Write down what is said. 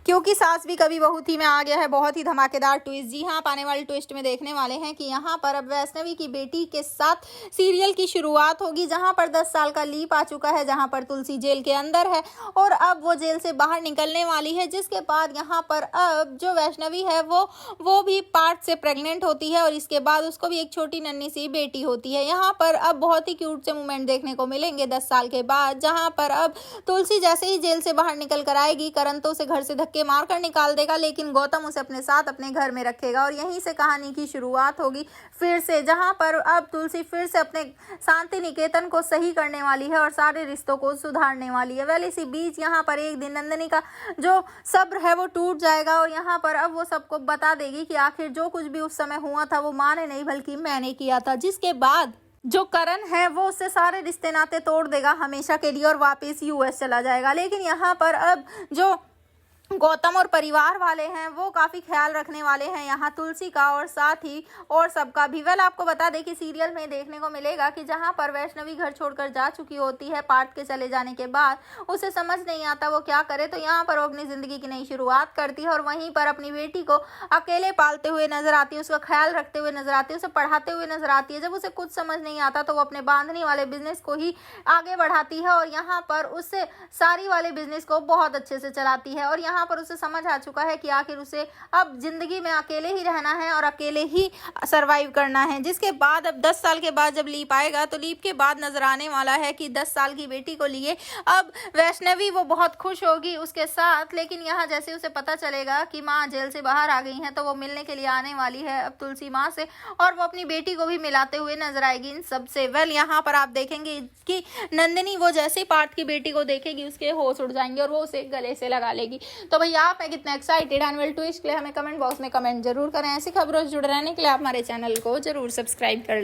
क्योंकि सास भी कभी बहू थी में आ गया है बहुत ही धमाकेदार ट्विस्ट। जी हाँ, आप आने वाले ट्विस्ट में देखने वाले हैं कि यहाँ पर अब वैष्णवी की बेटी के साथ सीरियल की शुरुआत होगी, जहाँ पर 10 साल का लीप आ चुका है, जहाँ पर तुलसी जेल के अंदर है और अब वो जेल से बाहर निकलने वाली है। जिसके बाद यहाँ पर अब जो वैष्णवी है वो भी पार्थ से प्रेग्नेंट होती है और इसके बाद उसको भी एक छोटी नन्ही सी बेटी होती है। यहाँ पर अब बहुत ही क्यूट से मोमेंट देखने को मिलेंगे 10 साल के बाद, जहाँ पर अब तुलसी जैसे ही जेल से बाहर निकल कर आएगी, करण तो उसे घर से धक्के मारकर निकाल देगा, लेकिन गौतम उसे अपने साथ अपने घर में रखेगा और यहीं से कहानी की शुरुआत होगी फिर से, जहां पर अब तुलसी फिर से अपने शांति निकेतन को सही करने वाली है और सारे रिश्तों को सुधारने वाली है। वेल इसी बीच यहाँ पर एक दिन नंदिनी का जो सब्र है वो टूट जाएगा और यहाँ पर अब वो सबको बता देगी कि आखिर जो कुछ भी उस समय हुआ था वो माँ ने नहीं बल्कि मैंने किया था। जिसके बाद जो करण है वो उससे सारे रिश्ते नाते तोड़ देगा हमेशा के लिए और वापस यूएस चला जाएगा। लेकिन यहाँ पर अब जो गौतम और परिवार वाले हैं वो काफ़ी ख्याल रखने वाले हैं यहाँ तुलसी का और साथ ही और सबका भी। वेल आपको बता दें कि सीरियल में देखने को मिलेगा कि जहाँ पर वैष्णवी घर छोड़कर जा चुकी होती है पार्थ के चले जाने के बाद, उसे समझ नहीं आता वो क्या करे, तो यहाँ पर वो अपनी ज़िंदगी की नई शुरुआत करती है और वहीं पर अपनी बेटी को अकेले पालते हुए नजर आती है, उसका ख्याल रखते हुए नजर आती है, उसे पढ़ाते हुए नजर आती है। जब उसे कुछ समझ नहीं आता तो वो अपने बांधनी वाले बिजनेस को ही आगे बढ़ाती है और यहाँ पर उससे साड़ी वाले बिजनेस को बहुत अच्छे से चलाती है और यहाँ पर उसे समझ आ चुका है कि आखिर उसे अब जिंदगी में अकेले ही रहना है और अकेले ही सरवाइव करना है। जिसके बाद अब 10 साल के बाद जब लीप आएगा तो लीप के बाद नजर आने वाला है कि 10 साल की बेटी को लिए अब वैष्णवी वो बहुत खुश होगी उसके साथ। लेकिन यहाँ जैसे उसे पता चलेगा कि माँ जेल से बाहर आ गई हैं तो वो मिलने के लिए आने वाली है अब तुलसी माँ से और वो अपनी बेटी को भी मिलाते हुए नजर आएगी इन सबसे। वेल यहाँ पर आप देखेंगे कि नंदिनी वो जैसे पार्थ की बेटी को देखेगी उसके होश उड़ जाएंगे और वो उसे गले से लगा लेगी। तो भैया आप है कितना एक्साइटेड एनुअल ट्विस्ट के लिए हमें कमेंट बॉक्स में कमेंट जरूर करें। ऐसी खबरों से जुड़े रहने के लिए आप हमारे चैनल को जरूर सब्सक्राइब कर